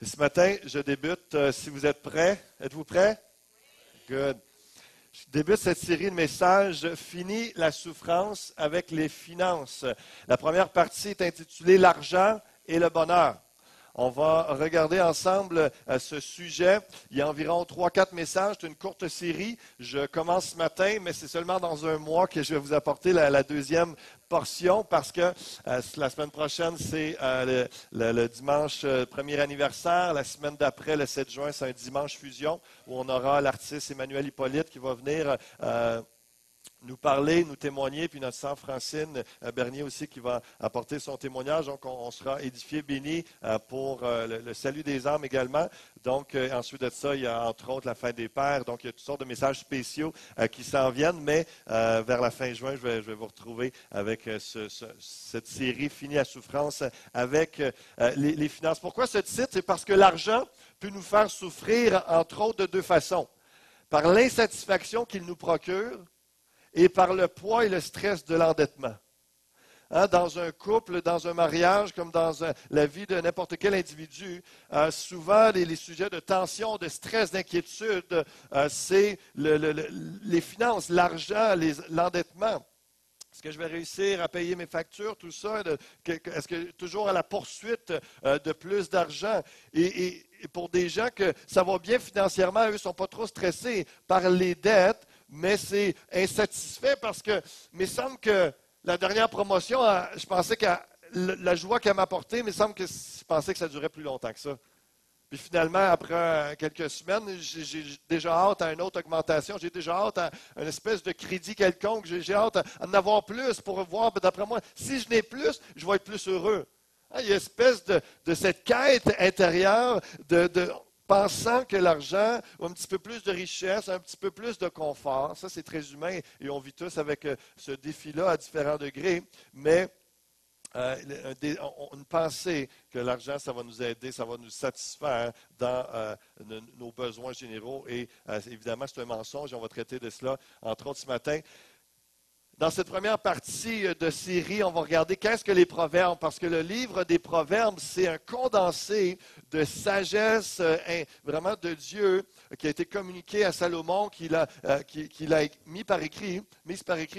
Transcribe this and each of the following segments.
Et ce matin, je débute, si vous êtes prêts. Êtes-vous prêts? Good. Je débute cette série de messages « Fini la souffrance avec les finances ». La première partie est intitulée « L'argent et le bonheur ». On va regarder ensemble ce sujet. Il y a environ 3-4 messages, c'est une courte série. Je commence ce matin, mais c'est seulement dans un mois que je vais vous apporter la deuxième portion parce que la semaine prochaine, c'est le dimanche premier anniversaire. La semaine d'après, le 7 juin, c'est un dimanche fusion où on aura l'artiste Emmanuel Hippolyte qui va venir nous parler, nous témoigner, puis notre sœur Francine Bernier aussi qui va apporter son témoignage. Donc, on sera édifiés, bénis pour le salut des âmes également. Donc, ensuite de ça, il y a entre autres la fête des pères. Donc, il y a toutes sortes de messages spéciaux qui s'en viennent, mais vers la fin juin, je vais vous retrouver avec cette série « Fini la souffrance » avec les finances. Pourquoi ce titre? C'est parce que l'argent peut nous faire souffrir, entre autres, de deux façons. Par l'insatisfaction qu'il nous procure, et par le poids et le stress de l'endettement. Dans un couple, dans un mariage, comme dans la vie de n'importe quel individu, souvent les sujets de tension, de stress, d'inquiétude, c'est les finances, l'argent, l'endettement. Est-ce que je vais réussir à payer mes factures, tout ça? Est-ce que toujours à la poursuite de plus d'argent? Et pour des gens que ça va bien financièrement, eux ne sont pas trop stressés par les dettes, mais c'est insatisfait parce que, il me semble que la dernière promotion, je pensais que la joie qu'elle m'apportait, il me semble que je pensais que ça durait plus longtemps que ça. Puis finalement, après quelques semaines, j'ai déjà hâte à une autre augmentation. J'ai déjà hâte à une espèce de crédit quelconque. J'ai hâte à en avoir plus pour voir, d'après moi, si je n'ai plus, je vais être plus heureux. Il y a une espèce de cette quête intérieure de pensant que l'argent ou un petit peu plus de richesse, un petit peu plus de confort. Ça, c'est très humain et on vit tous avec ce défi-là à différents degrés. Mais une pensée que l'argent, ça va nous aider, ça va nous satisfaire dans nos besoins généraux. Et évidemment, c'est un mensonge et on va traiter de cela, entre autres, ce matin. Dans cette première partie de série, on va regarder qu'est-ce que les proverbes, parce que le livre des proverbes, c'est un condensé de sagesse vraiment de Dieu qui a été communiqué à Salomon, qu'il a mis par écrit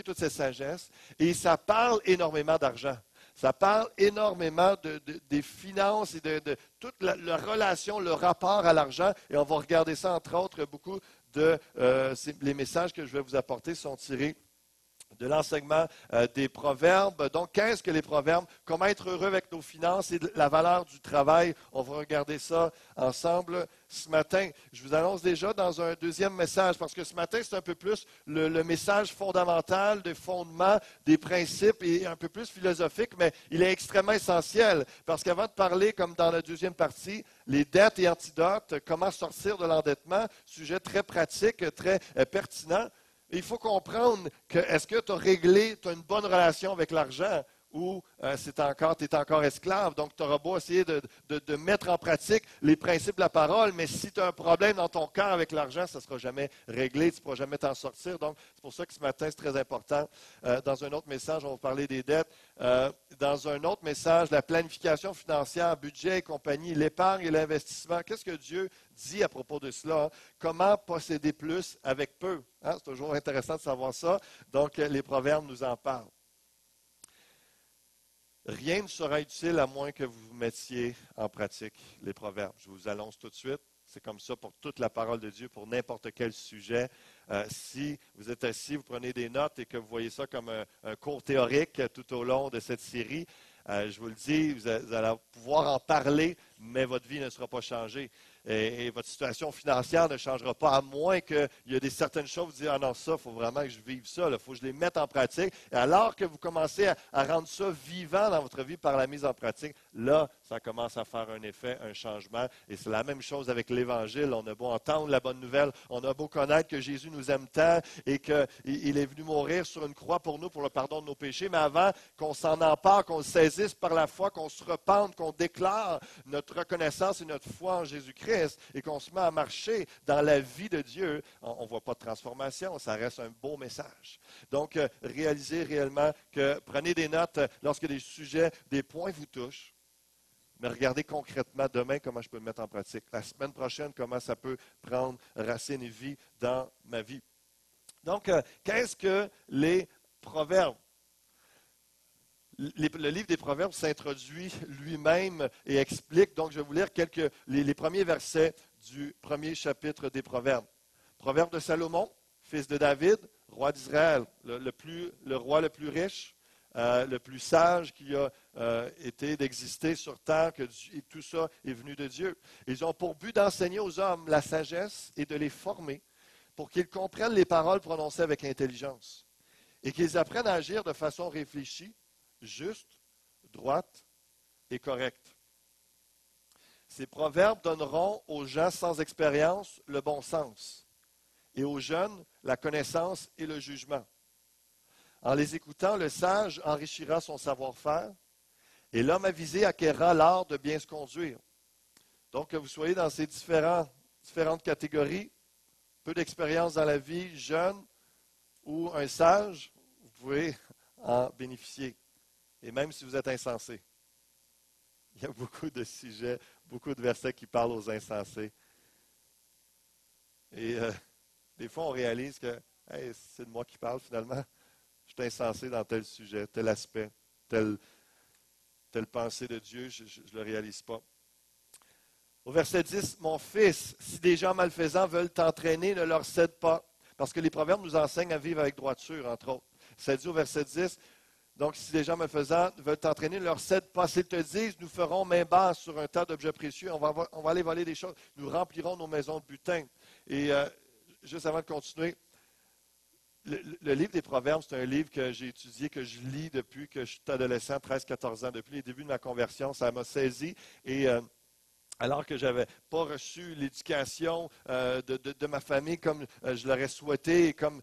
toute cette sagesse. Et ça parle énormément d'argent. Ça parle énormément des finances et de toute la relation, le rapport à l'argent. Et on va regarder ça, entre autres, beaucoup les messages que je vais vous apporter sont tirés de l'enseignement des proverbes. Donc, qu'est-ce que les proverbes? Comment être heureux avec nos finances et la valeur du travail? On va regarder ça ensemble ce matin. Je vous annonce déjà dans un deuxième message, parce que ce matin, c'est un peu plus le message fondamental, des fondements, des principes et un peu plus philosophique, mais il est extrêmement essentiel, parce qu'avant de parler, comme dans la deuxième partie, les dettes et antidotes, comment sortir de l'endettement, sujet très pratique, très pertinent. Il faut comprendre que est-ce que tu as une bonne relation avec l'argent ou tu es encore esclave. Donc, tu auras beau essayer de mettre en pratique les principes de la parole, mais si tu as un problème dans ton cœur avec l'argent, ça ne sera jamais réglé, tu ne pourras jamais t'en sortir. Donc, c'est pour ça que ce matin, c'est très important. Dans un autre message, on va parler des dettes. Dans un autre message, la planification financière, budget et compagnie, l'épargne et l'investissement. Qu'est-ce que Dieu dit à propos de cela? Comment posséder plus avec peu? C'est toujours intéressant de savoir ça. Donc, les proverbes nous en parlent. Rien ne sera utile à moins que vous mettiez en pratique les proverbes. Je vous annonce tout de suite. C'est comme ça pour toute la parole de Dieu, pour n'importe quel sujet. Si vous êtes assis, vous prenez des notes et que vous voyez ça comme un cours théorique tout au long de cette série, je vous le dis, vous allez pouvoir en parler, mais votre vie ne sera pas changée. Et votre situation financière ne changera pas, à moins qu'il y ait certaines choses, vous dites, ah non, ça, il faut vraiment que je vive ça, il faut que je les mette en pratique. Et alors que vous commencez à rendre ça vivant dans votre vie par la mise en pratique, là, ça commence à faire un effet, un changement. Et c'est la même chose avec l'Évangile. On a beau entendre la bonne nouvelle, on a beau connaître que Jésus nous aime tant et qu'il est venu mourir sur une croix pour nous, pour le pardon de nos péchés, mais avant qu'on s'en empare, qu'on le saisisse par la foi, qu'on se repente, qu'on déclare notre reconnaissance et notre foi en Jésus-Christ, et qu'on se met à marcher dans la vie de Dieu, on ne voit pas de transformation, ça reste un beau message. Donc, réalisez réellement que prenez des notes lorsque des sujets, des points vous touchent. mais regardez concrètement demain comment je peux le mettre en pratique. La semaine prochaine, comment ça peut prendre racine et vie dans ma vie. Donc, qu'est-ce que les proverbes? Le livre des Proverbes s'introduit lui-même et explique. Donc, je vais vous lire les premiers versets du premier chapitre des Proverbes. Proverbe de Salomon, fils de David, roi d'Israël, le roi le plus riche, le plus sage qui a été d'exister sur terre, et tout ça est venu de Dieu. Ils ont pour but d'enseigner aux hommes la sagesse et de les former pour qu'ils comprennent les paroles prononcées avec intelligence et qu'ils apprennent à agir de façon réfléchie, juste, droite et correcte. Ces proverbes donneront aux gens sans expérience le bon sens et aux jeunes la connaissance et le jugement. En les écoutant, le sage enrichira son savoir-faire et l'homme avisé acquérera l'art de bien se conduire. Donc, que vous soyez dans ces différentes catégories, peu d'expérience dans la vie, jeune ou un sage, vous pouvez en bénéficier. Et même si vous êtes insensé. Il y a beaucoup de sujets, beaucoup de versets qui parlent aux insensés. Et des fois, on réalise que hey, c'est de moi qui parle finalement. Je suis insensé dans tel sujet, tel aspect, telle pensée de Dieu, je ne le réalise pas. Au verset 10, mon fils, si des gens malfaisants veulent t'entraîner, ne leur cède pas. Parce que les proverbes nous enseignent à vivre avec droiture, entre autres. Ça dit au verset 10, donc, si des gens malfaisants veulent t'entraîner, ne leur cède pas. S'ils te disent, nous ferons main basse sur un tas d'objets précieux, on va aller voler des choses, nous remplirons nos maisons de butin. Et juste avant de continuer, le livre des Proverbes, c'est un livre que j'ai étudié, que je lis depuis que je suis adolescent, 13-14 ans. Depuis les débuts de ma conversion, ça m'a saisi. Et alors que je n'avais pas reçu l'éducation de ma famille comme je l'aurais souhaité et comme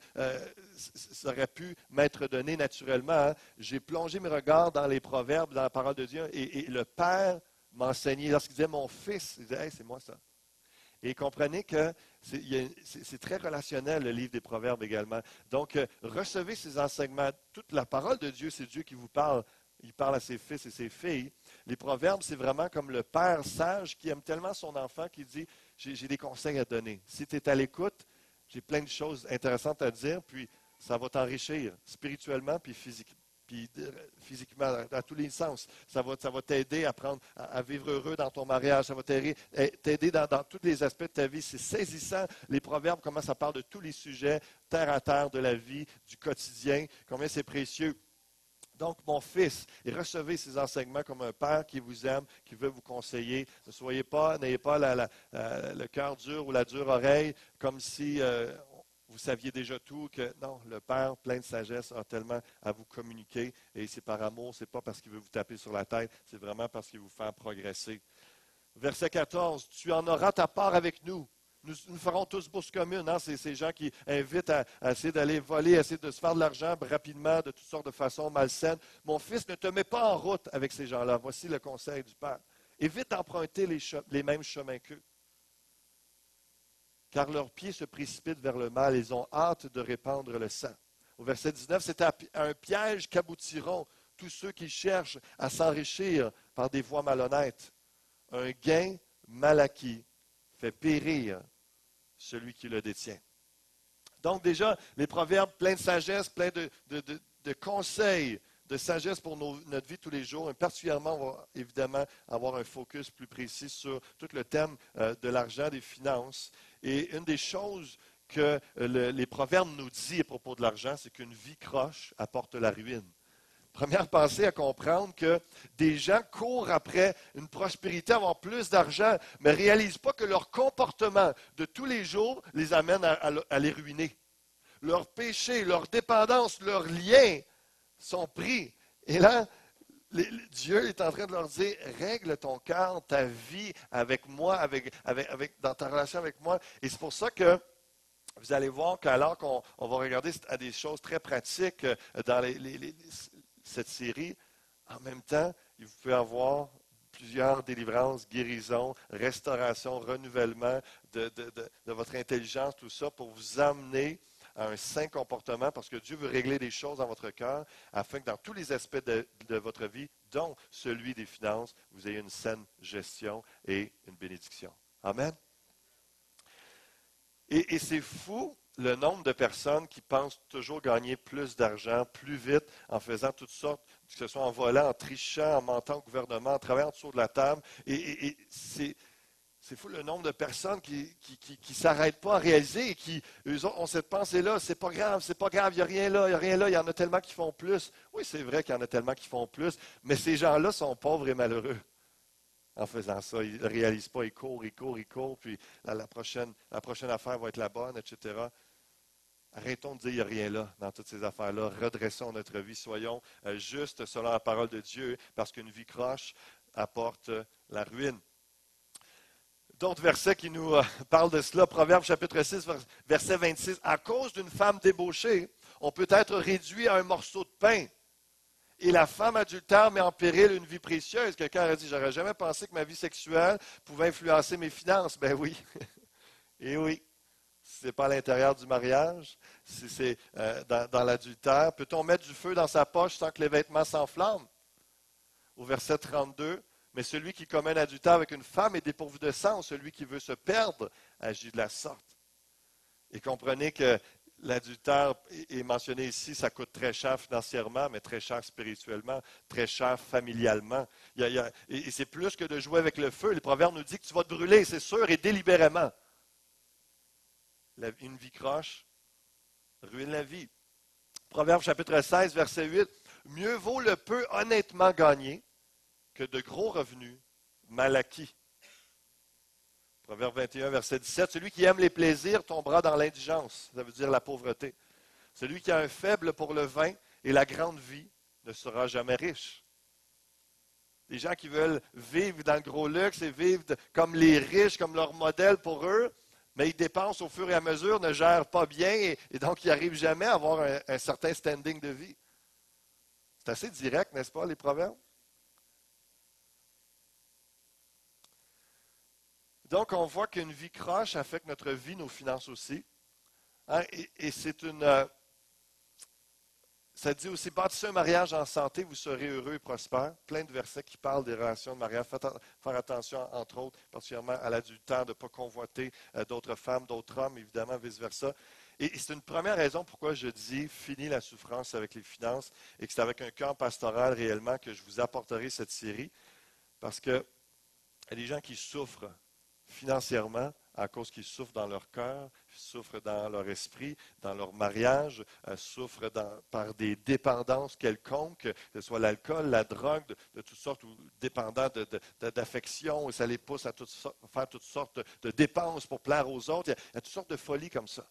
ça aurait pu m'être donné naturellement, hein, j'ai plongé mes regards dans les proverbes, dans la parole de Dieu, et le Père m'enseignait. Lorsqu'il disait « mon fils », il disait hey, « c'est moi ça ». Et comprenez que c'est très relationnel, le livre des Proverbes également. Donc, recevez ces enseignements. Toute la parole de Dieu, c'est Dieu qui vous parle. Il parle à ses fils et ses filles. Les Proverbes, c'est vraiment comme le père sage qui aime tellement son enfant qu'il dit, j'ai des conseils à donner. Si tu es à l'écoute, j'ai plein de choses intéressantes à dire, puis ça va t'enrichir spirituellement puis physiquement, à tous les sens. Ça va t'aider à vivre heureux dans ton mariage. Ça va t'aider dans tous les aspects de ta vie. C'est saisissant, les Proverbes, comment ça parle de tous les sujets, terre à terre de la vie, du quotidien, combien c'est précieux. Donc, mon fils, et recevez ces enseignements comme un père qui vous aime, qui veut vous conseiller. N'ayez pas le cœur dur ou la dure oreille, comme si vous saviez déjà tout, que non, le Père, plein de sagesse, a tellement à vous communiquer, et c'est par amour, ce n'est pas parce qu'il veut vous taper sur la tête, c'est vraiment parce qu'il veut vous faire progresser. Verset 14, tu en auras ta part avec nous. Nous ferons tous bourse commune. Hein? C'est ces gens qui invitent à essayer d'aller voler, à essayer de se faire de l'argent rapidement, de toutes sortes de façons malsaines. Mon fils, ne te mets pas en route avec ces gens-là. Voici le conseil du Père. Évite d'emprunter les mêmes chemins qu'eux. Car leurs pieds se précipitent vers le mal. Ils ont hâte de répandre le sang. Au verset 19, c'est un piège qu'aboutiront tous ceux qui cherchent à s'enrichir par des voies malhonnêtes. Un gain mal acquis fait périr celui qui le détient. Donc déjà, les proverbes pleins de sagesse, pleins de conseils, de sagesse pour notre vie tous les jours. Et particulièrement, on va évidemment avoir un focus plus précis sur tout le thème de l'argent, des finances. Et une des choses que les proverbes nous disent à propos de l'argent, c'est qu'une vie croche apporte la ruine. Première pensée à comprendre que des gens courent après une prospérité, avoir plus d'argent, mais ne réalisent pas que leur comportement de tous les jours les amène à les ruiner. Leurs péchés, leurs dépendances, leurs liens sont pris. Et là, Dieu est en train de leur dire, règle ton cœur, ta vie avec moi, dans ta relation avec moi. Et c'est pour ça que vous allez voir qu'alors qu'on va regarder à des choses très pratiques dans cette série, en même temps, vous pouvez avoir plusieurs délivrances, guérisons, restauration, renouvellement de votre intelligence, tout ça, pour vous amener à un sain comportement, parce que Dieu veut régler des choses dans votre cœur, afin que dans tous les aspects de votre vie, dont celui des finances, vous ayez une saine gestion et une bénédiction. Amen. Et c'est fou le nombre de personnes qui pensent toujours gagner plus d'argent, plus vite, en faisant toutes sortes, que ce soit en volant, en trichant, en mentant au gouvernement, en travaillant autour de la table. Et c'est fou le nombre de personnes qui s'arrêtent pas à réaliser et qui, eux autres, ont cette pensée-là, c'est pas grave, il n'y a rien là, il n'y a rien là, il y en a tellement qui font plus. Oui, c'est vrai qu'il y en a tellement qui font plus, mais ces gens-là sont pauvres et malheureux en faisant ça. Ils ne réalisent pas, ils courent, puis la prochaine affaire va être la bonne, etc. Arrêtons de dire qu'il n'y a rien là dans toutes ces affaires-là. Redressons notre vie. Soyons justes selon la parole de Dieu, parce qu'une vie croche apporte la ruine. D'autres versets qui nous parlent de cela. Proverbe chapitre 6, verset 26. À cause d'une femme débauchée, on peut être réduit à un morceau de pain. Et la femme adultère met en péril une vie précieuse. Quelqu'un aurait dit, j'aurais jamais pensé que ma vie sexuelle pouvait influencer mes finances. Ben oui. Et oui. Si ce n'est pas à l'intérieur du mariage, si c'est dans l'adultère, peut-on mettre du feu dans sa poche sans que les vêtements s'enflamment? Au verset 32, mais celui qui commet un adultère avec une femme est dépourvu de sens. Celui qui veut se perdre agit de la sorte. Et comprenez que l'adultère est mentionné ici, ça coûte très cher financièrement, mais très cher spirituellement, très cher familialement. Et c'est plus que de jouer avec le feu. Le proverbe nous dit que tu vas te brûler, c'est sûr, et délibérément. Une vie croche ruine la vie. Proverbe chapitre 16, verset 8. Mieux vaut le peu honnêtement gagné que de gros revenus mal acquis. Proverbe 21, verset 17. Celui qui aime les plaisirs tombera dans l'indigence. Ça veut dire la pauvreté. Celui qui a un faible pour le vin et la grande vie ne sera jamais riche. Les gens qui veulent vivre dans le gros luxe et vivre comme les riches, comme leur modèle pour eux, mais ils dépensent au fur et à mesure, ne gèrent pas bien et donc ils n'arrivent jamais à avoir un certain standing de vie. C'est assez direct, n'est-ce pas, les proverbes? Donc, on voit qu'une vie croche affecte notre vie, nos finances aussi. Hein, et c'est ça dit aussi, bâtissez un mariage en santé, vous serez heureux et prospère. Plein de versets qui parlent des relations de mariage. Faire attention, entre autres, particulièrement à l'adultère, de ne pas convoiter d'autres femmes, d'autres hommes, évidemment, vice-versa. Et c'est une première raison pourquoi je dis, fini la souffrance avec les finances, et que c'est avec un cœur pastoral réellement que je vous apporterai cette série. Parce qu'il y a des gens qui souffrent financièrement à cause qu'ils souffrent dans leur cœur, souffrent dans leur esprit, dans leur mariage, souffrent par des dépendances quelconques, que ce soit l'alcool, la drogue, de toutes sortes, ou dépendants d'affection, et ça les pousse à faire toutes sortes de dépenses pour plaire aux autres. Il y a toutes sortes de folies comme ça.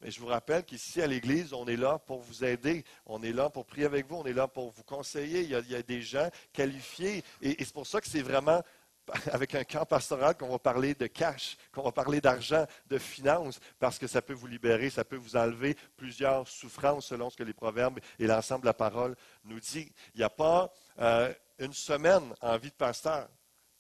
Mais je vous rappelle qu'ici à l'Église, on est là pour vous aider. On est là pour prier avec vous. On est là pour vous conseiller. Il y a des gens qualifiés. Et c'est pour ça que c'est vraiment avec un camp pastoral qu'on va parler de cash, qu'on va parler d'argent, de finances, parce que ça peut vous libérer, ça peut vous enlever plusieurs souffrances selon ce que les proverbes et l'ensemble de la parole nous dit. Il n'y a pas une semaine en vie de pasteur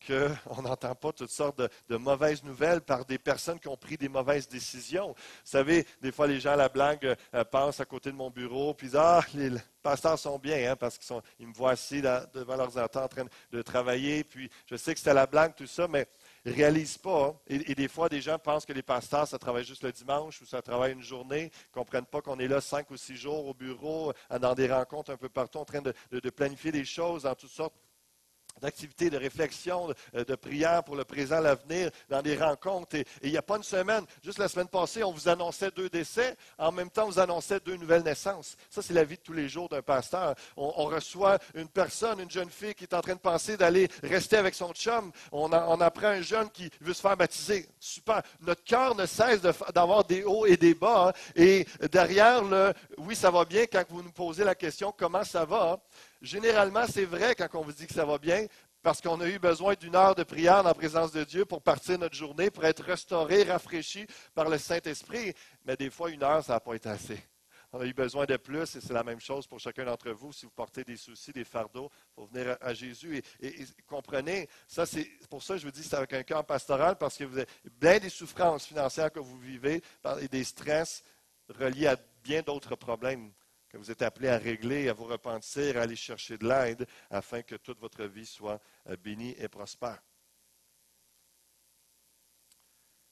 qu'on n'entend pas toutes sortes de mauvaises nouvelles par des personnes qui ont pris des mauvaises décisions. Vous savez, des fois, les gens à la blague passent à côté de mon bureau, puis disent, ah, les pasteurs sont bien, hein, parce qu'ils me voient assis devant leurs ordinateur en train de travailler, puis je sais que c'était la blague, tout ça, mais ils ne réalisent pas. Hein. Et des fois, des gens pensent que les pasteurs, ça travaille juste le dimanche ou ça travaille une journée, ne comprennent pas qu'on est là 5 ou 6 jours au bureau, dans des rencontres un peu partout, en train de planifier des choses en toutes sortes d'activités, de réflexion, de prière pour le présent, l'avenir, dans des rencontres. Et il n'y a pas une semaine, juste la semaine passée, on vous annonçait 2 décès, en même temps, on vous annonçait 2 nouvelles naissances. Ça, c'est la vie de tous les jours d'un pasteur. On reçoit une personne, une jeune fille qui est en train de penser d'aller rester avec son chum. On apprend un jeune qui veut se faire baptiser. Super. Notre cœur ne cesse d'avoir des hauts et des bas. Hein. Et derrière le « oui, ça va bien », quand vous nous posez la question « comment ça va », généralement, c'est vrai quand on vous dit que ça va bien, parce qu'on a eu besoin d'1 heure de prière dans la présence de Dieu pour partir notre journée, pour être restauré, rafraîchi par le Saint-Esprit. Mais des fois, 1 heure, ça n'a pas été assez. On a eu besoin de plus et c'est la même chose pour chacun d'entre vous. Si vous portez des soucis, des fardeaux, il faut venir à Jésus. Et comprenez, ça c'est pour ça que je vous dis que c'est avec un cœur pastoral, parce que vous avez bien des souffrances financières que vous vivez et des stress reliés à bien d'autres problèmes que vous êtes appelés à régler, à vous repentir, à aller chercher de l'aide afin que toute votre vie soit bénie et prospère.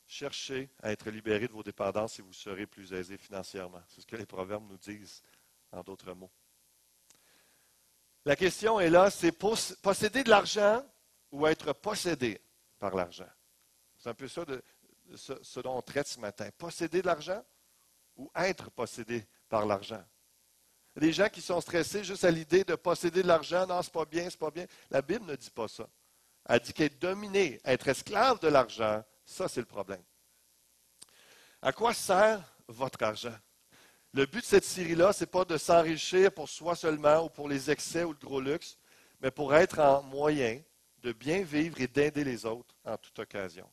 Cherchez à être libérés de vos dépendances et vous serez plus aisés financièrement. C'est ce que les proverbes nous disent, en d'autres mots. La question est là, c'est posséder de l'argent ou être possédé par l'argent. C'est un peu ça ce dont on traite ce matin. Posséder de l'argent ou être possédé par l'argent. Il y a des gens qui sont stressés juste à l'idée de posséder de l'argent. Non, c'est pas bien, c'est pas bien. La Bible ne dit pas ça. Elle dit qu'être dominé, être esclave de l'argent, ça c'est le problème. À quoi sert votre argent? Le but de cette série-là, ce n'est pas de s'enrichir pour soi seulement ou pour les excès ou le gros luxe, mais pour être en moyen de bien vivre et d'aider les autres en toute occasion.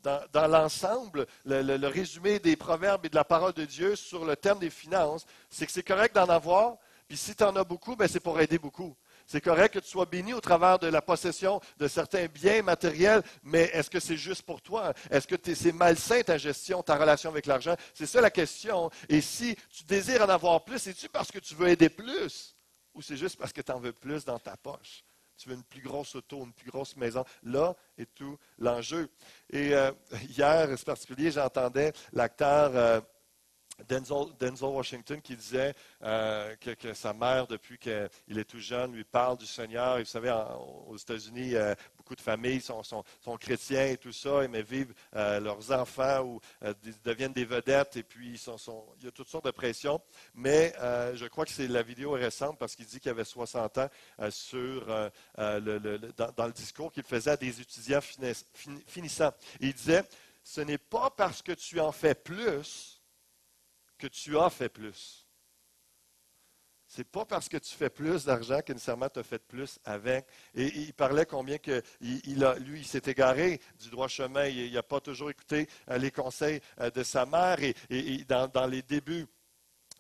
Dans l'ensemble, le résumé des proverbes et de la parole de Dieu sur le thème des finances, c'est que c'est correct d'en avoir, puis si tu en as beaucoup, ben c'est pour aider beaucoup. C'est correct que tu sois béni au travers de la possession de certains biens matériels, mais est-ce que c'est juste pour toi? Est-ce que c'est malsain ta gestion, ta relation avec l'argent? C'est ça la question. Et si tu désires en avoir plus, c'est-tu parce que tu veux aider plus? Ou c'est juste parce que tu en veux plus dans ta poche? Tu veux une plus grosse auto, une plus grosse maison. Là est tout l'enjeu. Et hier, c'est particulier, j'entendais l'acteur Denzel Washington qui disait que sa mère, depuis qu'il est tout jeune, lui parle du Seigneur. Et vous savez, aux États-Unis, beaucoup de familles sont chrétiens et tout ça, mais vivent leurs enfants ou deviennent des vedettes et puis il y a toutes sortes de pressions. Mais je crois que la vidéo est récente parce qu'il dit qu'il avait 60 ans dans le discours qu'il faisait à des étudiants finissants. Et il disait, ce n'est pas parce que tu en fais plus que tu as fait plus. Ce n'est pas parce que tu fais plus d'argent que nécessairement tu as fait plus avec. Et il parlait combien que lui, il s'est égaré du droit chemin. Il n'a pas toujours écouté les conseils de sa mère. Et dans les débuts,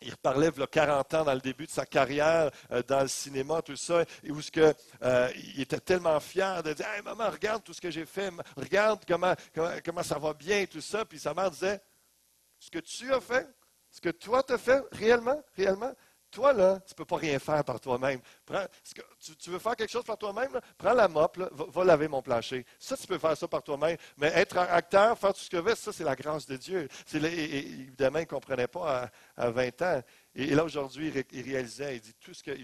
il parlait il y a 40 ans, dans le début de sa carrière, dans le cinéma, tout ça, où il était tellement fier de dire « Hey, maman, regarde tout ce que j'ai fait. Regarde comment ça va bien, tout ça. » Puis sa mère disait « Ce que tu as fait, ce que toi t'as fait, réellement, toi, là, tu ne peux pas rien faire par toi-même. Tu veux faire quelque chose par toi-même, là, prends la mop, là, va laver mon plancher. Ça, tu peux faire ça par toi-même. Mais être acteur, faire tout ce que tu veux, ça, c'est la grâce de Dieu. Évidemment, il ne comprenait pas à 20 ans. Et là, aujourd'hui, il réalisait, il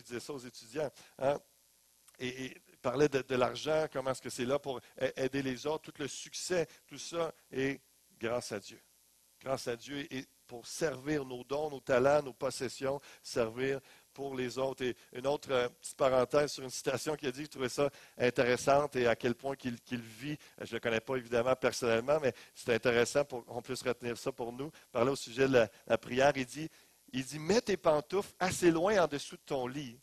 disait ça aux étudiants. Hein? Et il parlait de l'argent, comment est-ce que c'est là pour aider les autres, tout le succès, tout ça, et grâce à Dieu. Grâce à Dieu et pour servir nos dons, nos talents, nos possessions, servir pour les autres. Et une autre petite parenthèse sur une citation qu'il a dit, je trouvais ça intéressante et à quel point qu'il vit. Je ne le connais pas évidemment personnellement, mais c'est intéressant pour qu'on puisse retenir ça pour nous. Parler au sujet de la prière, il dit, mets tes pantoufles assez loin en dessous de ton lit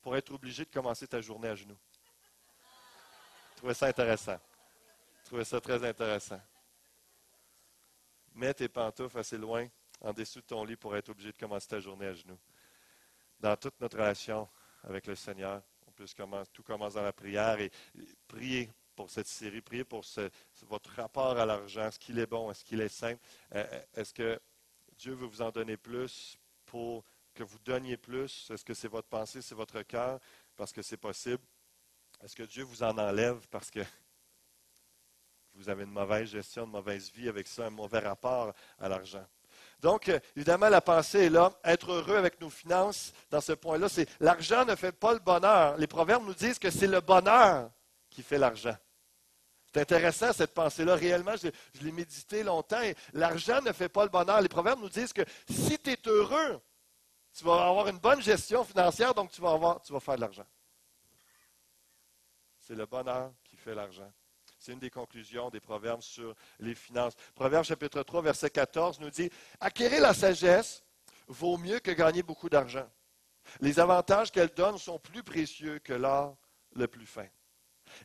pour être obligé de commencer ta journée à genoux. Je trouvais ça intéressant. Je trouvais ça très intéressant. Mets tes pantoufles assez loin en dessous de ton lit pour être obligé de commencer ta journée à genoux. Dans toute notre relation avec le Seigneur, tout commence dans la prière et priez pour cette série, priez pour votre rapport à l'argent, est-ce qu'il est bon, est-ce qu'il est simple, est-ce que Dieu veut vous en donner plus pour que vous donniez plus, est-ce que c'est votre pensée, c'est votre cœur, parce que c'est possible, est-ce que Dieu vous en enlève parce que vous avez une mauvaise gestion, une mauvaise vie avec ça, un mauvais rapport à l'argent. Donc, évidemment, la pensée est là. Être heureux avec nos finances, dans ce point-là, c'est l'argent ne fait pas le bonheur. Les proverbes nous disent que c'est le bonheur qui fait l'argent. C'est intéressant, cette pensée-là. Réellement, je l'ai médité longtemps. L'argent ne fait pas le bonheur. Les proverbes nous disent que si tu es heureux, tu vas avoir une bonne gestion financière, donc tu vas faire de l'argent. C'est le bonheur qui fait l'argent. C'est une des conclusions des Proverbes sur les finances. Proverbes chapitre 3, verset 14 nous dit « Acquérir la sagesse vaut mieux que gagner beaucoup d'argent. Les avantages qu'elle donne sont plus précieux que l'or le plus fin.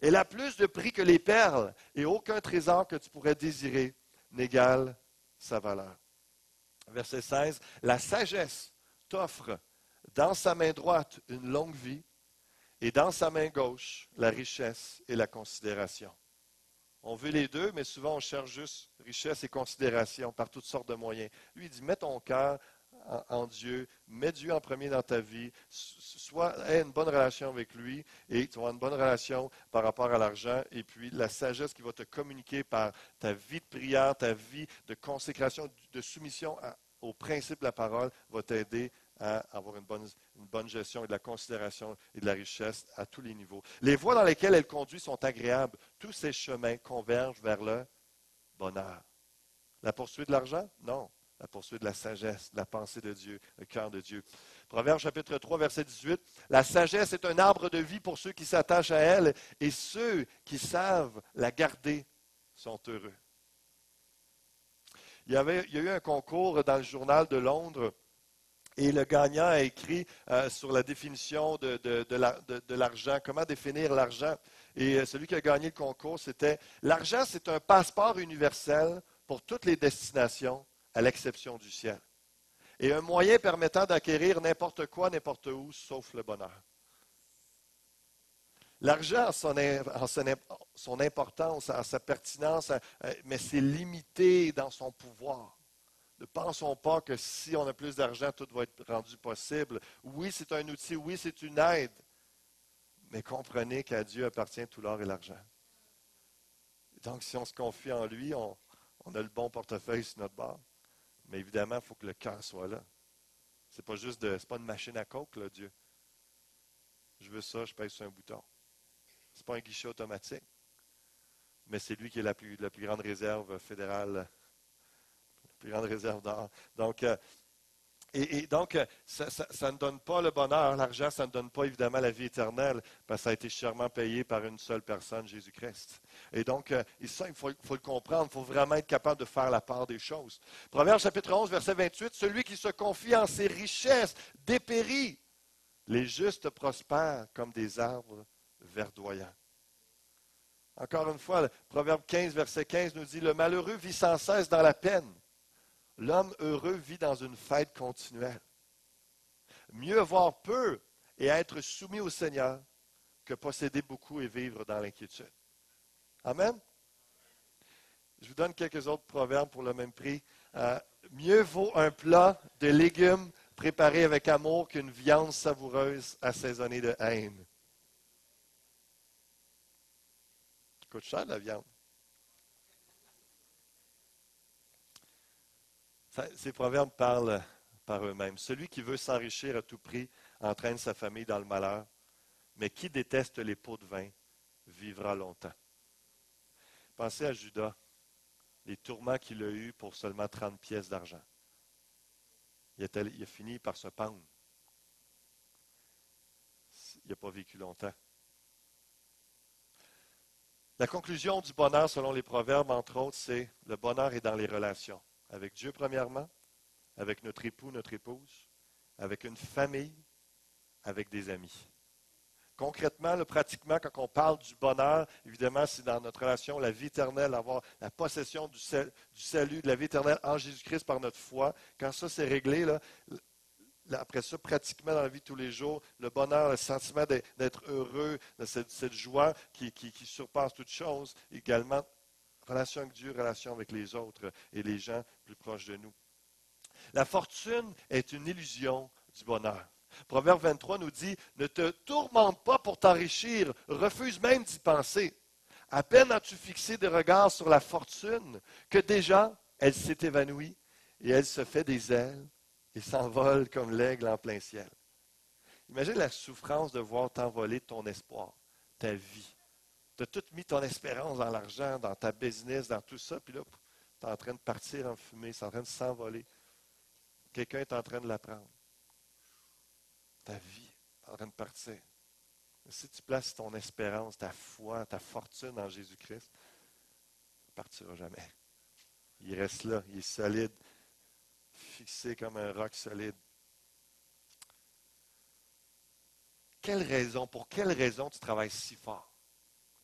Elle a plus de prix que les perles et aucun trésor que tu pourrais désirer n'égale sa valeur. » Verset 16 « La sagesse t'offre dans sa main droite une longue vie et dans sa main gauche la richesse et la considération. » On veut les deux, mais souvent on cherche juste richesse et considération par toutes sortes de moyens. Lui, il dit, mets ton cœur en Dieu, mets Dieu en premier dans ta vie, aie une bonne relation avec lui et tu vas avoir une bonne relation par rapport à l'argent et puis la sagesse qui va te communiquer par ta vie de prière, ta vie de consécration, de soumission au principe de la parole va t'aider à avoir une bonne gestion et de la considération et de la richesse à tous les niveaux. Les voies dans lesquelles elle conduit sont agréables. Tous ces chemins convergent vers le bonheur. La poursuite de l'argent? Non. La poursuite de la sagesse, de la pensée de Dieu, le cœur de Dieu. Proverbe chapitre 3, verset 18. La sagesse est un arbre de vie pour ceux qui s'attachent à elle, et ceux qui savent la garder sont heureux. Il y a eu un concours dans le journal de Londres, et le gagnant a écrit sur la définition de l'argent, comment définir l'argent. Et celui qui a gagné le concours, c'était « L'argent, c'est un passeport universel pour toutes les destinations, à l'exception du ciel. Et un moyen permettant d'acquérir n'importe quoi, n'importe où, sauf le bonheur. » L'argent a son importance, a sa pertinence, mais c'est limité dans son pouvoir. Ne pensons pas que si on a plus d'argent, tout va être rendu possible. Oui, c'est un outil, oui, c'est une aide, mais comprenez qu'à Dieu appartient tout l'or et l'argent. Donc, si on se confie en lui, on a le bon portefeuille sur notre bord. Mais évidemment, il faut que le cœur soit là. C'est pas une machine à coke, là, Dieu. Je veux ça, je pèse sur un bouton. C'est pas un guichet automatique. Mais c'est lui qui est la plus grande réserve fédérale, la plus grande réserve d'or. Donc, ça ne donne pas le bonheur. L'argent, ça ne donne pas évidemment la vie éternelle, parce que ça a été chèrement payé par une seule personne, Jésus-Christ. Et donc, ça, il faut le comprendre. Il faut vraiment être capable de faire la part des choses. Proverbe chapitre 11, verset 28. Celui qui se confie en ses richesses dépérit. Les justes prospèrent comme des arbres verdoyants. Encore une fois, le Proverbe 15, verset 15 nous dit, le malheureux vit sans cesse dans la peine. L'homme heureux vit dans une fête continuelle. Mieux avoir peu et être soumis au Seigneur que posséder beaucoup et vivre dans l'inquiétude. Amen. Je vous donne quelques autres proverbes pour le même prix. Mieux vaut un plat de légumes préparé avec amour qu'une viande savoureuse assaisonnée de haine. Ça coûte cher la viande. Ces proverbes parlent par eux-mêmes. Celui qui veut s'enrichir à tout prix entraîne sa famille dans le malheur, mais qui déteste les pots de vin vivra longtemps. Pensez à Judas, les tourments qu'il a eus pour seulement 30 pièces d'argent. Il a fini par se pendre. Il n'a pas vécu longtemps. La conclusion du bonheur, selon les proverbes, entre autres, c'est le bonheur est dans les relations. Avec Dieu, premièrement, avec notre époux, notre épouse, avec une famille, avec des amis. Concrètement, pratiquement, quand on parle du bonheur, évidemment, c'est dans notre relation, la vie éternelle, avoir la possession du salut, de la vie éternelle en Jésus-Christ par notre foi. Quand ça, c'est réglé, là, après ça, pratiquement dans la vie de tous les jours, le bonheur, le sentiment d'être heureux, de cette joie qui surpasse toute chose, également, relation avec Dieu, relation avec les autres et les gens plus proches de nous. La fortune est une illusion du bonheur. Proverbe 23 nous dit, ne te tourmente pas pour t'enrichir, refuse même d'y penser. À peine as-tu fixé des regards sur la fortune que déjà elle s'est évanouie et elle se fait des ailes et s'envole comme l'aigle en plein ciel. Imagine la souffrance de voir t'envoler ton espoir, ta vie. Tu as tout mis ton espérance dans l'argent, dans ta business, dans tout ça, puis là, tu es en train de partir en fumée, c'est en train de s'envoler. Quelqu'un est en train de la prendre. Ta vie est en train de partir. Si tu places ton espérance, ta foi, ta fortune en Jésus-Christ, ça ne partira jamais. Il reste là, il est solide, fixé comme un roc solide. Pour quelle raison tu travailles si fort?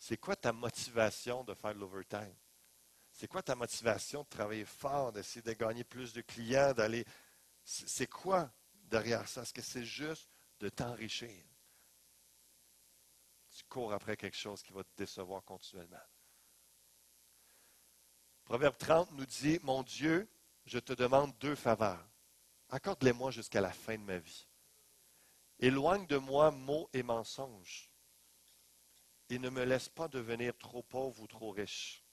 C'est quoi ta motivation de faire de l'overtime? C'est quoi ta motivation de travailler fort, d'essayer de gagner plus de clients, d'aller... C'est quoi derrière ça? Est-ce que c'est juste de t'enrichir? Tu cours après quelque chose qui va te décevoir continuellement. Proverbe 30 nous dit, mon Dieu, je te demande deux faveurs. Accorde-les-moi jusqu'à la fin de ma vie. Éloigne de moi mots et mensonges. Et ne me laisse pas devenir trop pauvre ou trop riche.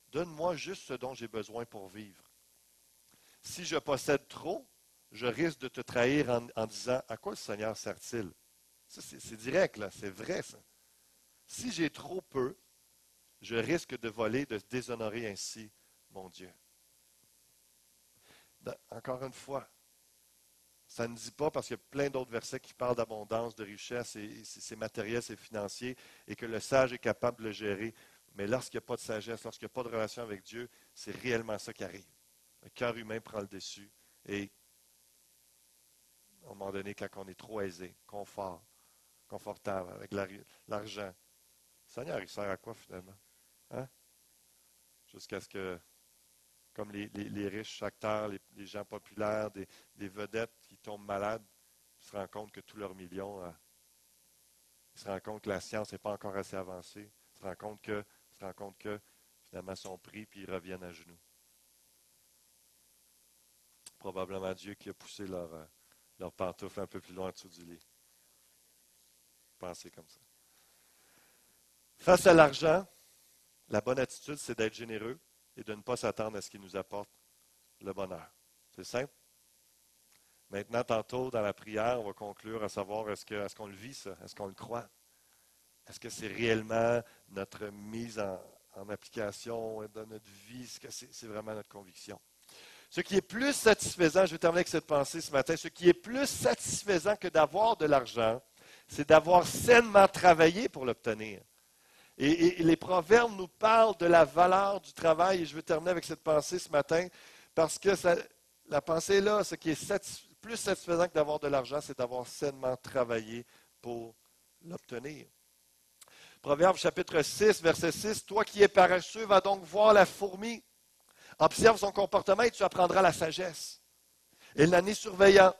Donne-moi juste ce dont j'ai besoin pour vivre. Si je possède trop, je risque de te trahir en disant, à quoi le Seigneur sert-il? Ça, c'est direct, là, c'est vrai, ça. Si j'ai trop peu, je risque de voler, de déshonorer ainsi mon Dieu. Encore une fois, ça ne dit pas, parce qu'il y a plein d'autres versets qui parlent d'abondance, de richesse, et c'est matériel, c'est financier, et que le sage est capable de le gérer. Mais lorsqu'il n'y a pas de sagesse, lorsqu'il n'y a pas de relation avec Dieu, c'est réellement ça qui arrive. Le cœur humain prend le dessus. Et à un moment donné, quand on est trop aisé, confortable avec l'argent, le Seigneur, il sert à quoi finalement? Hein? Jusqu'à ce que, comme les riches acteurs, les gens populaires, des vedettes qui tombent malades, ils se rendent compte que tous leurs millions, ils se rendent compte que la science n'est pas encore assez avancée, ils se rendent compte que finalement sont pris puis ils reviennent à genoux. Probablement Dieu qui a poussé leur pantoufle un peu plus loin en dessous du lit. Pensez comme ça. Face à l'argent, la bonne attitude, c'est d'être généreux et de ne pas s'attendre à ce qu'il nous apporte le bonheur. C'est simple. Maintenant, tantôt, dans la prière, on va conclure à savoir est-ce qu'on le vit, ça? Est-ce qu'on le croit? Est-ce que c'est réellement notre mise en application dans notre vie? Est-ce que c'est vraiment notre conviction? Ce qui est plus satisfaisant, je vais terminer avec cette pensée ce matin, ce qui est plus satisfaisant que d'avoir de l'argent, c'est d'avoir sainement travaillé pour l'obtenir. Et les proverbes nous parlent de la valeur du travail. Et je veux terminer avec cette pensée ce matin parce que la pensée est là, ce qui est plus satisfaisant que d'avoir de l'argent, c'est d'avoir sainement travaillé pour l'obtenir. Proverbe chapitre 6, verset 6, toi qui es paresseux, va donc voir la fourmi. Observe son comportement et tu apprendras la sagesse. Elle n'a ni surveillant,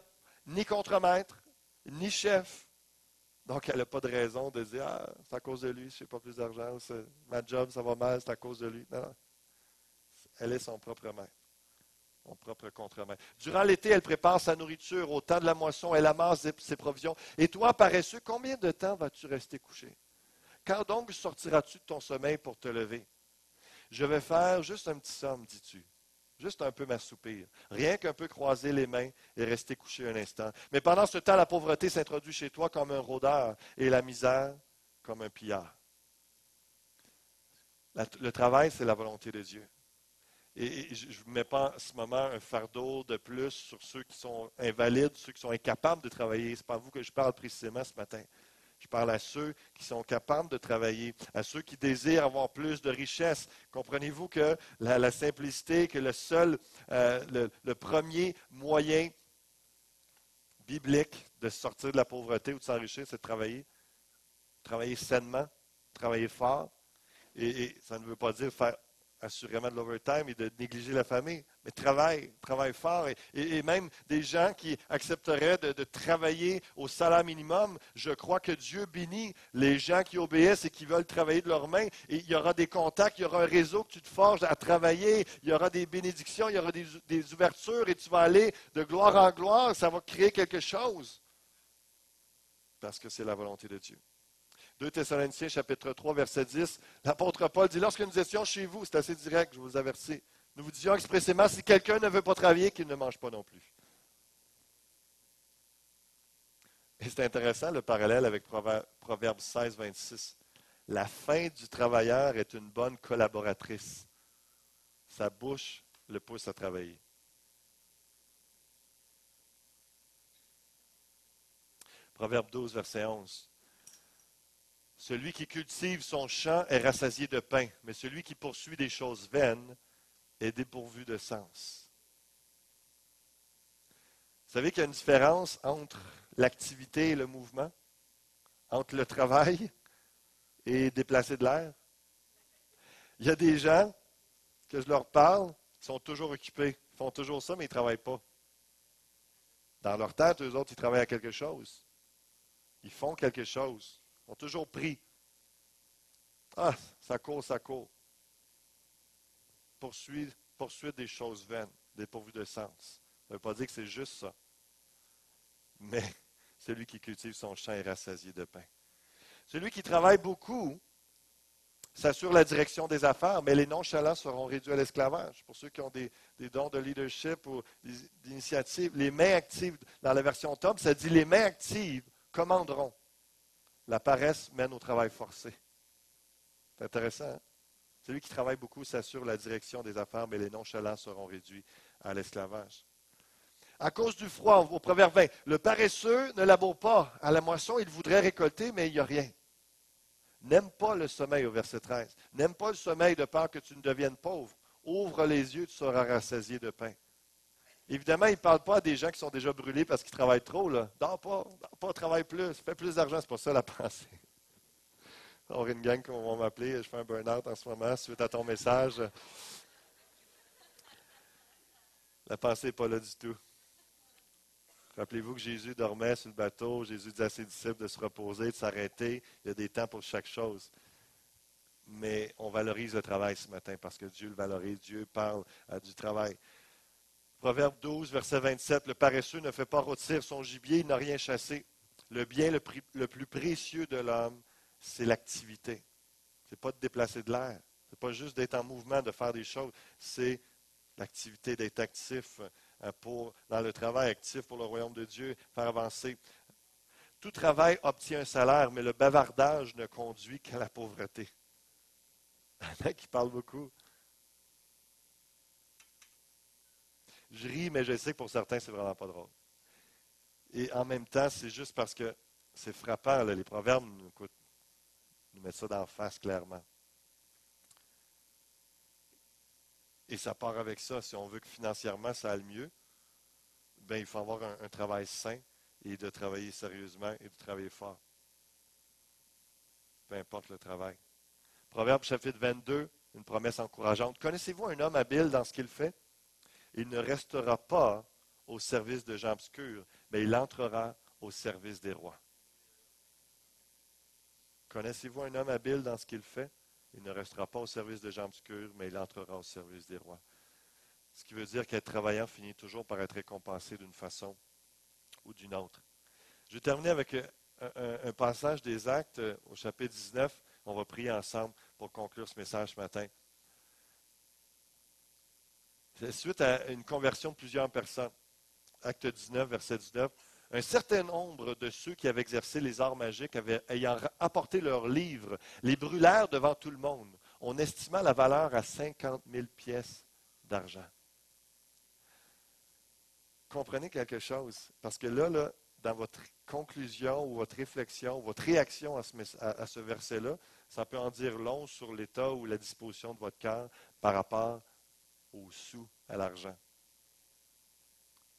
ni contremaître, ni chef. Donc, elle n'a pas de raison de dire, ah, c'est à cause de lui, je n'ai pas plus d'argent, ma job, ça va mal, c'est à cause de lui. Non, non. Elle est son propre maître, son propre contremaître. Durant l'été, elle prépare sa nourriture. Au temps de la moisson, elle amasse ses provisions. Et toi, paresseux, combien de temps vas-tu rester couché? Quand donc sortiras-tu de ton sommeil pour te lever? Je vais faire juste un petit somme, dis-tu. Juste un peu m'assoupir. Rien qu'un peu croiser les mains et rester couché un instant. Mais pendant ce temps, la pauvreté s'introduit chez toi comme un rôdeur et la misère comme un pillard. Le travail, c'est la volonté de Dieu. Et je ne mets pas en ce moment un fardeau de plus sur ceux qui sont invalides, ceux qui sont incapables de travailler. Ce n'est pas à vous que je parle précisément ce matin. Je parle à ceux qui sont capables de travailler, à ceux qui désirent avoir plus de richesse. Comprenez-vous que la simplicité, que le premier moyen biblique de sortir de la pauvreté ou de s'enrichir, c'est de travailler. Travailler sainement, travailler fort. Et ça ne veut pas dire faire assurément de l'overtime et de négliger la famille, mais travaille fort. Et même des gens qui accepteraient de travailler au salaire minimum, je crois que Dieu bénit les gens qui obéissent et qui veulent travailler de leurs mains. Et il y aura des contacts, il y aura un réseau que tu te forges à travailler, il y aura des bénédictions, il y aura des ouvertures et tu vas aller de gloire en gloire. Ça va créer quelque chose parce que c'est la volonté de Dieu. 2 Thessaloniciens, chapitre 3, verset 10, l'apôtre Paul dit, lorsque nous étions chez vous, c'est assez direct, je vous avertis, nous vous disions expressément, si quelqu'un ne veut pas travailler, qu'il ne mange pas non plus. Et c'est intéressant le parallèle avec Proverbe 16, 26. La faim du travailleur est une bonne collaboratrice. Sa bouche le pousse à travailler. Proverbe 12, verset 11. Celui qui cultive son champ est rassasié de pain, mais celui qui poursuit des choses vaines est dépourvu de sens. Vous savez qu'il y a une différence entre l'activité et le mouvement, entre le travail et déplacer de l'air. Il y a des gens que je leur parle qui sont toujours occupés, ils font toujours ça, mais ils ne travaillent pas. Dans leur tête, eux autres, ils travaillent à quelque chose. Ils font quelque chose. Ils sont toujours pris. Ah, ça court, ça court. Poursuite des choses vaines, dépourvues de sens. Ça ne veut pas dire que c'est juste ça. Mais celui qui cultive son champ est rassasié de pain. Celui qui travaille beaucoup s'assure la direction des affaires, mais les nonchalants seront réduits à l'esclavage. Pour ceux qui ont des dons de leadership ou d'initiative, les mains actives, dans la version Tom, ça dit les mains actives commanderont. La paresse mène au travail forcé. C'est intéressant, hein? Celui qui travaille beaucoup s'assure la direction des affaires, mais les nonchalants seront réduits à l'esclavage. À cause du froid, au proverbe 20, le paresseux ne laboure pas. À la moisson, il voudrait récolter, mais il n'y a rien. N'aime pas le sommeil au verset 13. N'aime pas le sommeil de peur que tu ne deviennes pauvre. Ouvre les yeux, tu seras rassasié de pain. Évidemment, il ne parle pas à des gens qui sont déjà brûlés parce qu'ils travaillent trop. Là. Dors pas, travaille plus, fais plus d'argent. C'est pas ça la pensée. On a une gang qui va m'appeler, je fais un burn-out en ce moment suite à ton message. La pensée n'est pas là du tout. Rappelez-vous que Jésus dormait sur le bateau, Jésus disait à ses disciples de se reposer, de s'arrêter. Il y a des temps pour chaque chose. Mais on valorise le travail ce matin parce que Dieu le valorise. Dieu parle du travail. Proverbe 12, verset 27, le paresseux ne fait pas rôtir son gibier, il n'a rien chassé. Le bien le plus précieux de l'homme, c'est l'activité. Ce n'est pas de déplacer de l'air. Ce n'est pas juste d'être en mouvement, de faire des choses. C'est l'activité, d'être actif dans le travail, actif pour le royaume de Dieu, faire avancer. Tout travail obtient un salaire, mais le bavardage ne conduit qu'à la pauvreté. Un mec qui parle beaucoup. Je ris, mais je sais que pour certains, c'est vraiment pas drôle. Et en même temps, c'est juste parce que c'est frappant. Là, les proverbes nous mettent ça d'en face clairement. Et ça part avec ça. Si on veut que financièrement ça aille mieux, ben, il faut avoir un travail sain et de travailler sérieusement et de travailler fort. Peu importe le travail. Proverbe chapitre 22, une promesse encourageante. Connaissez-vous un homme habile dans ce qu'il fait? Il ne restera pas au service de gens obscurs, mais il entrera au service des rois. Connaissez-vous un homme habile dans ce qu'il fait? Il ne restera pas au service de gens obscurs, mais il entrera au service des rois. Ce qui veut dire qu'être travaillant finit toujours par être récompensé d'une façon ou d'une autre. Je vais terminer avec un passage des Actes au chapitre 19. On va prier ensemble pour conclure ce message ce matin. C'est suite à une conversion de plusieurs personnes. Acte 19, verset 19. Un certain nombre de ceux qui avaient exercé les arts magiques, ayant apporté leurs livres, les brûlèrent devant tout le monde. On estima la valeur à 50 000 pièces d'argent. Comprenez quelque chose, parce que là, dans votre conclusion ou votre réflexion, ou votre réaction à ce verset-là, ça peut en dire long sur l'état ou la disposition de votre cœur par rapport aux sous, à l'argent.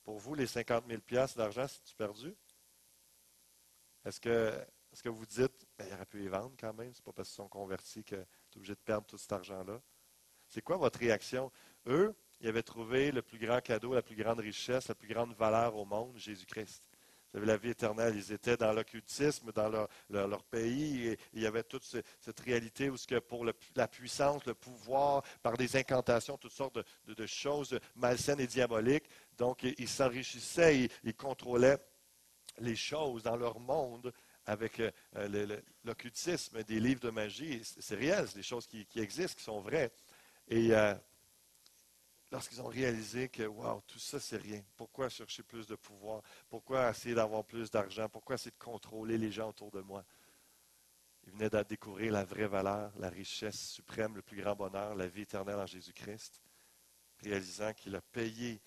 Pour vous, les 50 000 piastres d'argent, c'est-tu perdu? Est-ce que vous dites, ben, il aurait pu les vendre quand même, c'est pas parce qu'ils sont convertis que tu es obligé de perdre tout cet argent-là? C'est quoi votre réaction? Eux, ils avaient trouvé le plus grand cadeau, la plus grande richesse, la plus grande valeur au monde, Jésus-Christ. Vous avez la vie éternelle. Ils étaient dans l'occultisme, dans leur pays, et il y avait toute cette réalité où pour la puissance, le pouvoir, par des incantations, toutes sortes de choses malsaines et diaboliques. Donc, ils s'enrichissaient, ils contrôlaient les choses dans leur monde avec l'occultisme, des livres de magie. C'est réel, c'est des choses qui existent, qui sont vraies. Et lorsqu'ils ont réalisé que, wow, tout ça, c'est rien. Pourquoi chercher plus de pouvoir? Pourquoi essayer d'avoir plus d'argent? Pourquoi essayer de contrôler les gens autour de moi? Ils venaient de découvrir la vraie valeur, la richesse suprême, le plus grand bonheur, la vie éternelle en Jésus-Christ, réalisant qu'il a payé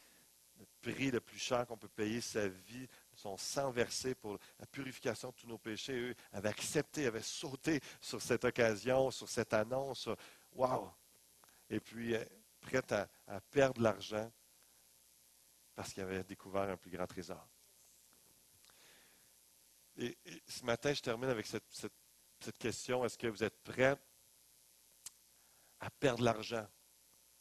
le prix le plus cher qu'on peut payer, sa vie, son sang versé pour la purification de tous nos péchés. Eux avaient accepté, avaient sauté sur cette occasion, sur cette annonce. Wow! Et puis, prêt à perdre l'argent parce qu'il avait découvert un plus grand trésor. Et ce matin, je termine avec cette question. Est-ce que vous êtes prêts à perdre l'argent,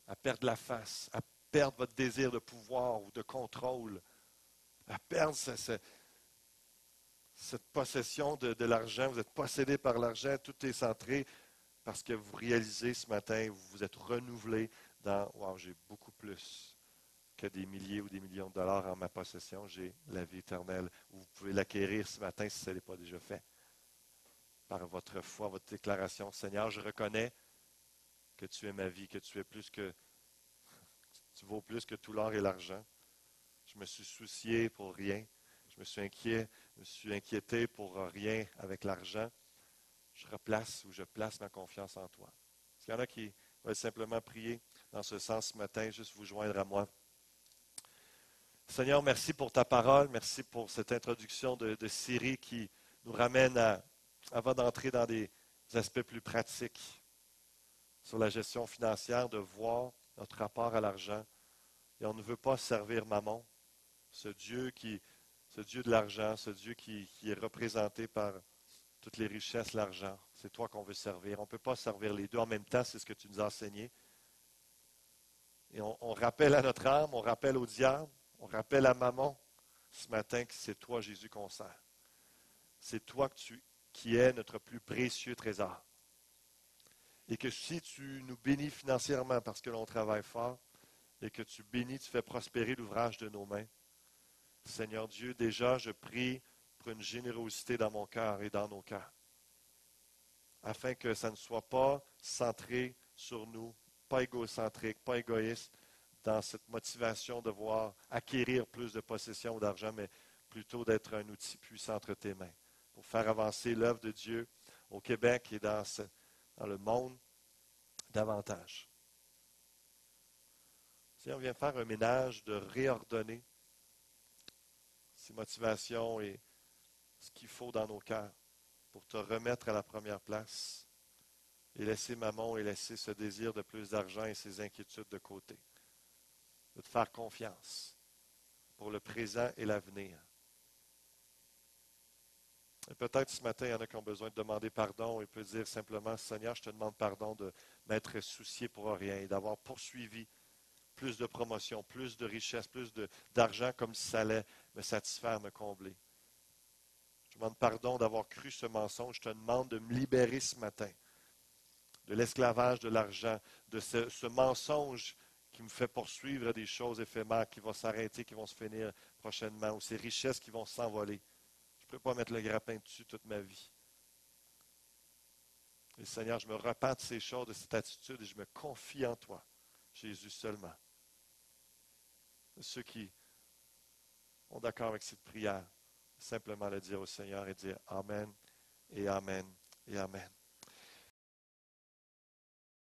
à perdre la face, à perdre votre désir de pouvoir ou de contrôle, à perdre cette possession de l'argent? Vous êtes possédé par l'argent, tout est centré parce que vous réalisez ce matin, vous vous êtes renouvelé dans « Wow, j'ai beaucoup plus que des milliers ou des millions de dollars en ma possession, j'ai la vie éternelle. Vous pouvez l'acquérir ce matin si ce n'est pas déjà fait. Par votre foi, votre déclaration, Seigneur, je reconnais que tu es ma vie, que tu vaux plus que tout l'or et l'argent. Je me suis soucié pour rien. Je me suis inquiété pour rien avec l'argent. Je place ma confiance en toi. Est-ce qu'il y en a qui veulent simplement prier dans ce sens ce matin, juste vous joindre à moi? Seigneur, merci pour ta parole. Merci pour cette introduction de Syrie qui nous ramène avant d'entrer dans des aspects plus pratiques sur la gestion financière, de voir notre rapport à l'argent. Et on ne veut pas servir Mammon, ce Dieu de l'argent, ce Dieu qui est représenté par toutes les richesses, l'argent. C'est toi qu'on veut servir. On ne peut pas servir les deux en même temps, c'est ce que tu nous as enseigné. Et on rappelle à notre âme, on rappelle au diable, on rappelle à Mammon ce matin que c'est toi, Jésus, qu'on sert. C'est toi qui es notre plus précieux trésor. Et que si tu nous bénis financièrement parce que l'on travaille fort, et que tu bénis, tu fais prospérer l'ouvrage de nos mains, Seigneur Dieu, déjà je prie pour une générosité dans mon cœur et dans nos cœurs, afin que ça ne soit pas centré sur nous, pas égocentrique, pas égoïste, dans cette motivation de voir acquérir plus de possessions ou d'argent, mais plutôt d'être un outil puissant entre tes mains pour faire avancer l'œuvre de Dieu au Québec et dans le monde davantage. Si on vient faire un ménage, de réordonner ces motivations et ce qu'il faut dans nos cœurs pour te remettre à la première place et laisser Mammon et laisser ce désir de plus d'argent et ces inquiétudes de côté. De te faire confiance pour le présent et l'avenir. Et peut-être ce matin, il y en a qui ont besoin de demander pardon et peut dire simplement, Seigneur, je te demande pardon de m'être soucié pour rien et d'avoir poursuivi plus de promotion, plus de richesse, d'argent comme si ça allait me satisfaire, me combler. Je te demande pardon d'avoir cru ce mensonge. Je te demande de me libérer ce matin de l'esclavage de l'argent, de ce mensonge qui me fait poursuivre des choses éphémères qui vont s'arrêter, qui vont se finir prochainement, ou ces richesses qui vont s'envoler. Je ne peux pas mettre le grappin dessus toute ma vie. Et Seigneur, je me repens de ces choses, de cette attitude, et je me confie en toi, Jésus seulement. Ceux qui sont d'accord avec cette prière, simplement le dire au Seigneur et dire Amen et Amen et Amen.